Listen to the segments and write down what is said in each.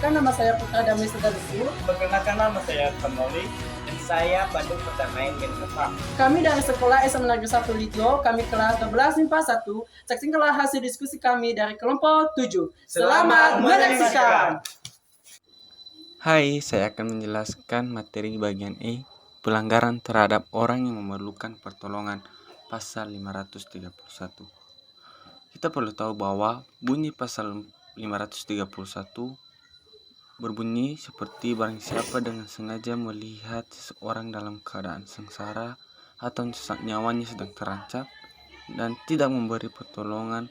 Perkenalkan nama saya Putra Damai Sedalusu. Perkenalkan nama saya Kamoli dan saya Pandu Pertamain bin Mufa. Kami dari Sekolah SMA Negeri 1 Litio, kami kelas 12 MIPA 1. Saksikanlah hasil diskusi kami dari kelompok 7. Selamat menyaksikan. Hai, saya akan menjelaskan materi bagian E, pelanggaran terhadap orang yang memerlukan pertolongan, pasal 531. Kita perlu tahu bahwa bunyi pasal 531 berbunyi seperti barang siapa dengan sengaja melihat seseorang dalam keadaan sengsara atau nyawanya sedang terancam dan tidak memberi pertolongan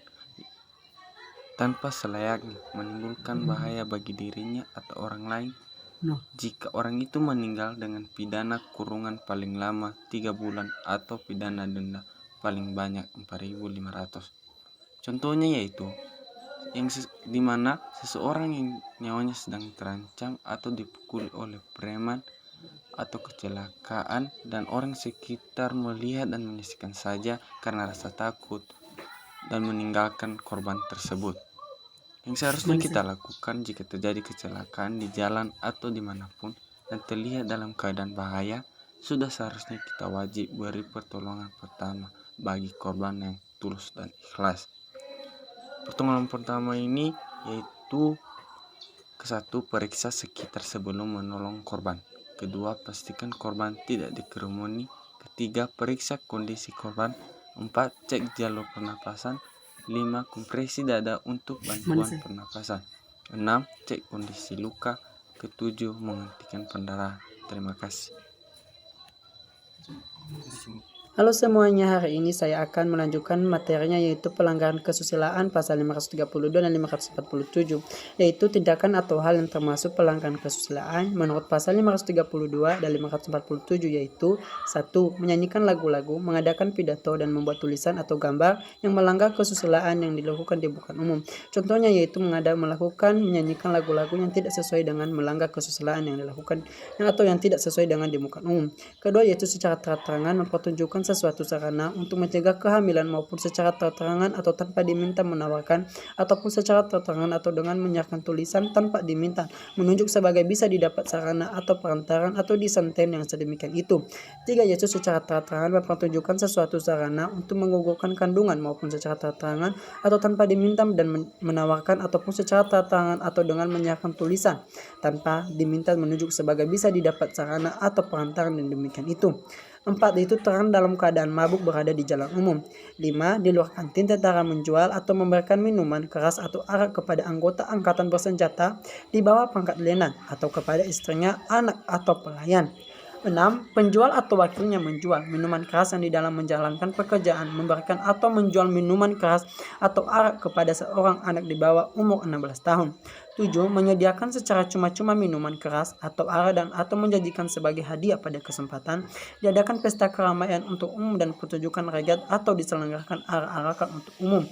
tanpa selayaknya, menimbulkan bahaya bagi dirinya atau orang lain. Jika orang itu meninggal dengan pidana kurungan paling lama 3 bulan atau pidana denda paling banyak 4.500. Contohnya yaitu di mana seseorang yang nyawanya sedang terancam atau dipukuli oleh preman atau kecelakaan dan orang sekitar melihat dan menyaksikan saja karena rasa takut dan meninggalkan korban tersebut. Yang seharusnya kita lakukan jika terjadi kecelakaan di jalan atau dimanapun dan terlihat dalam keadaan bahaya, sudah seharusnya kita wajib beri pertolongan pertama bagi korban yang tulus dan ikhlas. Pertolongan pertama ini yaitu ke-1, periksa sekitar sebelum menolong korban. Kedua, pastikan korban tidak dikerumuni. Ketiga, periksa kondisi korban. 4, cek jalur pernapasan. 5, kompresi dada untuk bantuan pernapasan. 6, cek kondisi luka. Ke-7, menghentikan pendarahan. Terima kasih. Halo semuanya, hari ini saya akan melanjutkan materinya yaitu pelanggaran kesusilaan pasal 532 dan 547, yaitu tindakan atau hal yang termasuk pelanggaran kesusilaan menurut pasal 532 dan 547, yaitu 1. Menyanyikan lagu-lagu, mengadakan pidato dan membuat tulisan atau gambar yang melanggar kesusilaan yang dilakukan di muka umum. Contohnya yaitu melakukan menyanyikan lagu-lagu yang tidak sesuai dengan melanggar kesusilaan yang dilakukan atau yang tidak sesuai dengan di muka umum. Kedua yaitu secara terang-terangan mempertunjukkan sesuatu sarana untuk mencegah kehamilan maupun secara terang-terangan atau tanpa diminta menawarkan ataupun secara terang-terangan atau dengan menyerahkan tulisan tanpa diminta menunjuk sebagai bisa didapat sarana atau perantaran atau disenten yang sedemikian itu. Tiga yaitu secara terang-terangan mempertunjukkan sesuatu sarana untuk menggugurkan kandungan maupun secara terang-terangan atau tanpa diminta dan menawarkan ataupun secara terang-terangan atau dengan menyerahkan tulisan tanpa diminta menunjuk sebagai bisa didapat sarana atau perantaran yang demikian itu. 4 itu terang dalam keadaan mabuk berada di jalan umum. 5 di luar kantin tentara menjual atau memberikan minuman keras atau arak kepada anggota angkatan bersenjata di bawah pangkat letnan atau kepada istrinya, anak atau pelayan. 6. Penjual atau wakilnya menjual minuman keras yang di dalam menjalankan pekerjaan memberikan atau menjual minuman keras atau arak kepada seorang anak di bawah umur 16 tahun. 7. Menyediakan secara cuma-cuma minuman keras atau arak dan atau menjanjikan sebagai hadiah pada kesempatan diadakan pesta keramaian untuk umum dan pertunjukan rakyat atau diselenggarakan arak-arakan untuk umum.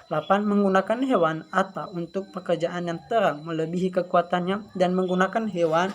8. Menggunakan hewan atau untuk pekerjaan yang terang melebihi kekuatannya dan menggunakan hewan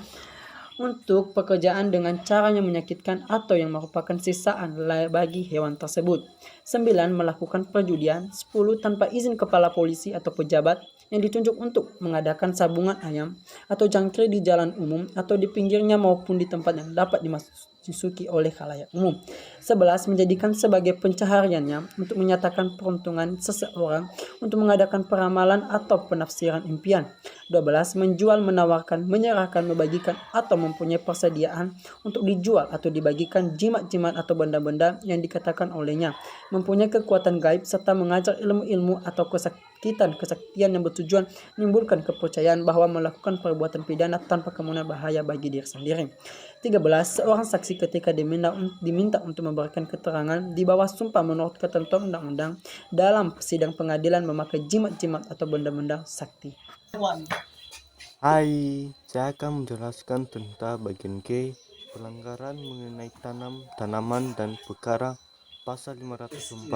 untuk pekerjaan dengan cara yang menyakitkan atau yang merupakan sisaan bagi hewan tersebut. 9. Melakukan perjudian. 10. Tanpa izin kepala polisi atau pejabat yang ditunjuk untuk mengadakan sabungan ayam atau jangkrik di jalan umum atau di pinggirnya maupun di tempat yang dapat dimasuki oleh khalayak umum. 11. Menjadikan sebagai pencahariannya untuk menyatakan peruntungan seseorang untuk mengadakan peramalan atau penafsiran impian. 12. Menjual, menawarkan, menyerahkan, membagikan atau mempunyai persediaan untuk dijual atau dibagikan jimat-jimat atau benda-benda yang dikatakan olehnya mempunyai kekuatan gaib serta mengajar ilmu-ilmu atau kesaktian yang bertujuan menimbulkan kepercayaan bahwa melakukan perbuatan pidana tanpa kemudian bahaya bagi diri sendiri. 13. Seorang saksi ketika diminta untuk memberikan keterangan di bawah sumpah menurut ketentuan undang-undang dalam sidang pengadilan memakai jimat-jimat atau benda-benda sakti. Hai, saya akan menjelaskan tentang bagian G, pelanggaran mengenai tanaman dan perkara pasal 548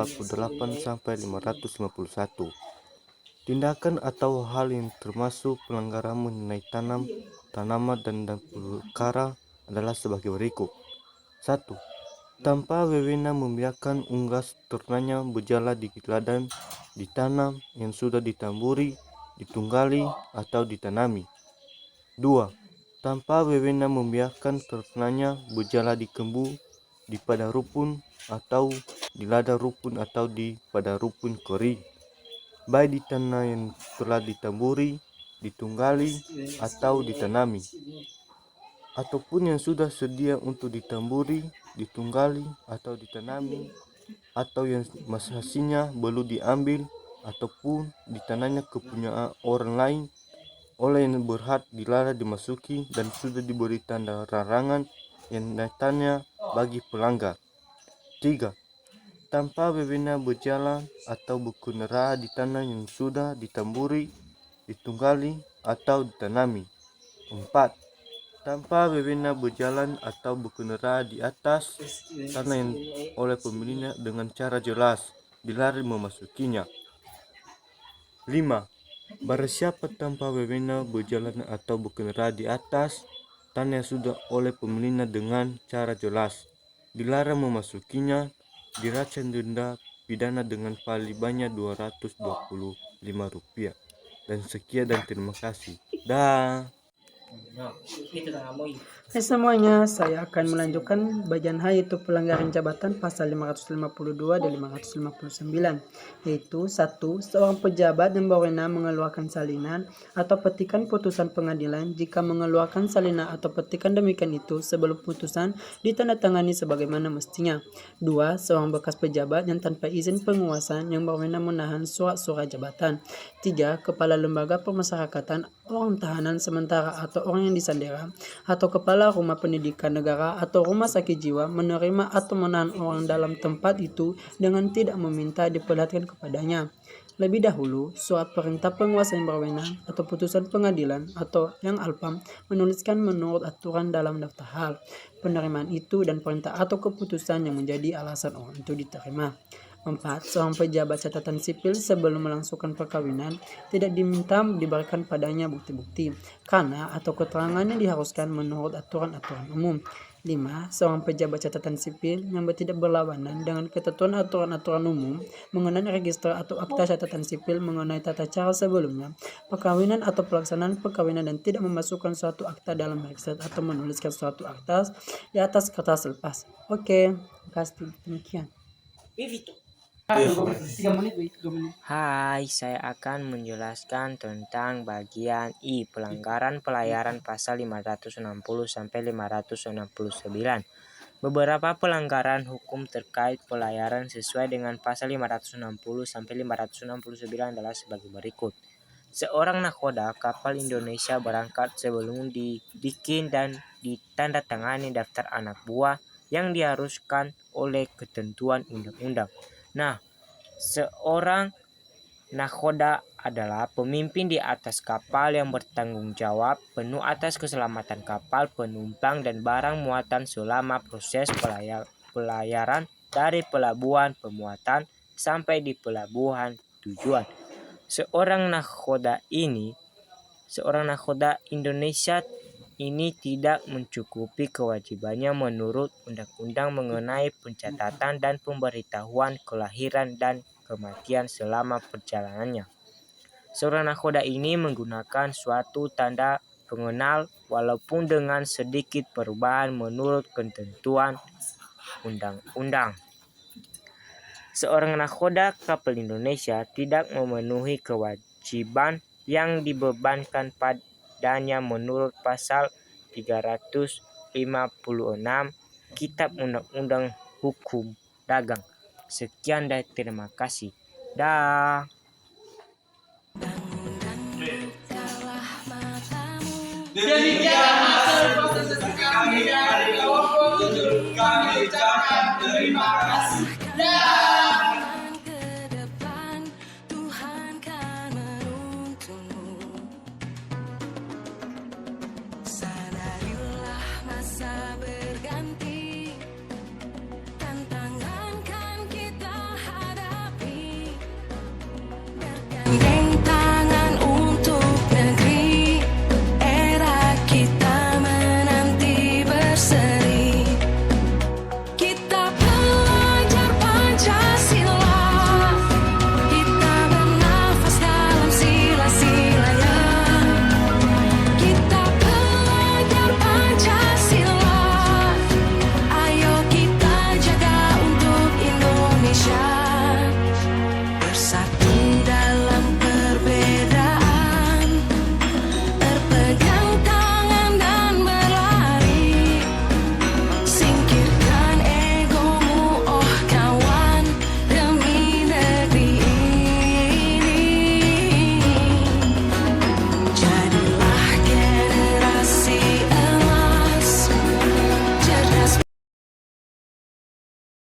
sampai 551. Tindakan atau hal yang termasuk pelanggaran mengenai tanaman dan perkara adalah sebagai berikut. 1. Tanpa wewenang membiarkan unggas ternanya berjalan di ladang, ditanam yang sudah ditamburi, ditunggali atau ditanami. 2. Tanpa wewenang membiarkan ternaknya berjalan di kembu, di padang rumpun, atau di ladang rumpun atau di padang rumpun kering, baik di tanah yang telah ditamburi, ditunggali, atau ditanami, ataupun yang sudah sedia untuk ditamburi, ditunggali, atau ditanami, atau yang hasilnya belum diambil ataupun ditanamnya kepunyaan orang lain oleh yang berhak dilarang dimasuki dan sudah diberi tanda larangan yang nyatanya bagi pelanggar. 3. Tanpa wewenang berjalan atau berkendara di tanah yang sudah ditamburi, ditunggali, atau ditanami. 4. Tanpa wewenang berjalan atau berkendara di atas tanah yang oleh pemiliknya dengan cara jelas dilarang memasukinya. 5. Barang siapa tanpa wewenang berjalan atau berkendara di atas tanah yang sudah oleh pemiliknya dengan cara jelas dilarang memasukinya, dirancang denda pidana dengan paling banyak Rp225. Dan sekian dan terima kasih. Dah. Semuanya, saya akan melanjutkan bagian H yaitu pelanggaran jabatan pasal 552 dan 559, yaitu 1. Seorang pejabat yang berwenang mengeluarkan salinan atau petikan putusan pengadilan jika mengeluarkan salinan atau petikan demikian itu sebelum putusan ditandatangani sebagaimana mestinya. 2. Seorang bekas pejabat yang tanpa izin penguasa yang berwenang menahan surat-surat jabatan. 3. Kepala lembaga pemasyarakatan, orang tahanan sementara atau orang yang disandera, atau kepala rumah pendidikan negara atau rumah sakit jiwa menerima atau menahan orang dalam tempat itu dengan tidak meminta diperlihatkan kepadanya lebih dahulu surat perintah penguasa yang berwenang atau putusan pengadilan atau yang alpam menuliskan menurut aturan dalam daftar hal penerimaan itu dan perintah atau keputusan yang menjadi alasan orang itu diterima. 4. Seorang pejabat catatan sipil sebelum melangsungkan perkawinan tidak diminta diberikan padanya bukti-bukti karena atau keterangannya diharuskan menurut aturan-aturan umum. 5. Seorang pejabat catatan sipil yang tidak berlawanan dengan ketentuan aturan-aturan umum mengenai register atau akta catatan sipil mengenai tata cara sebelumnya, perkawinan atau pelaksanaan perkawinan dan tidak memasukkan suatu akta dalam register atau menuliskan suatu akta di atas kertas lepas. Oke, kasih demikian. Hai, saya akan menjelaskan tentang bagian I, pelanggaran pelayaran pasal 560 sampai 569. Beberapa pelanggaran hukum terkait pelayaran sesuai dengan pasal 560 sampai 569 adalah sebagai berikut. Seorang nahkoda kapal Indonesia berangkat sebelum dibikin dan ditandatangani daftar anak buah yang diharuskan oleh ketentuan undang-undang. Nah, seorang nahkoda adalah pemimpin di atas kapal yang bertanggung jawab penuh atas keselamatan kapal, penumpang, dan barang muatan selama proses pelayaran dari pelabuhan pemuatan sampai di pelabuhan tujuan. Seorang nahkoda Indonesia ini tidak mencukupi kewajibannya menurut undang-undang mengenai pencatatan dan pemberitahuan kelahiran dan kematian selama perjalanannya. Seorang nahkoda ini menggunakan suatu tanda pengenal walaupun dengan sedikit perubahan menurut ketentuan undang-undang. Seorang nahkoda kapal Indonesia tidak memenuhi kewajiban yang dibebankan padanya menurut pasal 356 Kitab Undang-Undang Hukum Dagang. Sekian dan terima kasih. Dah. Demikian hasil proses kami dari Kawah Jujur kami ucapkan terima kasih.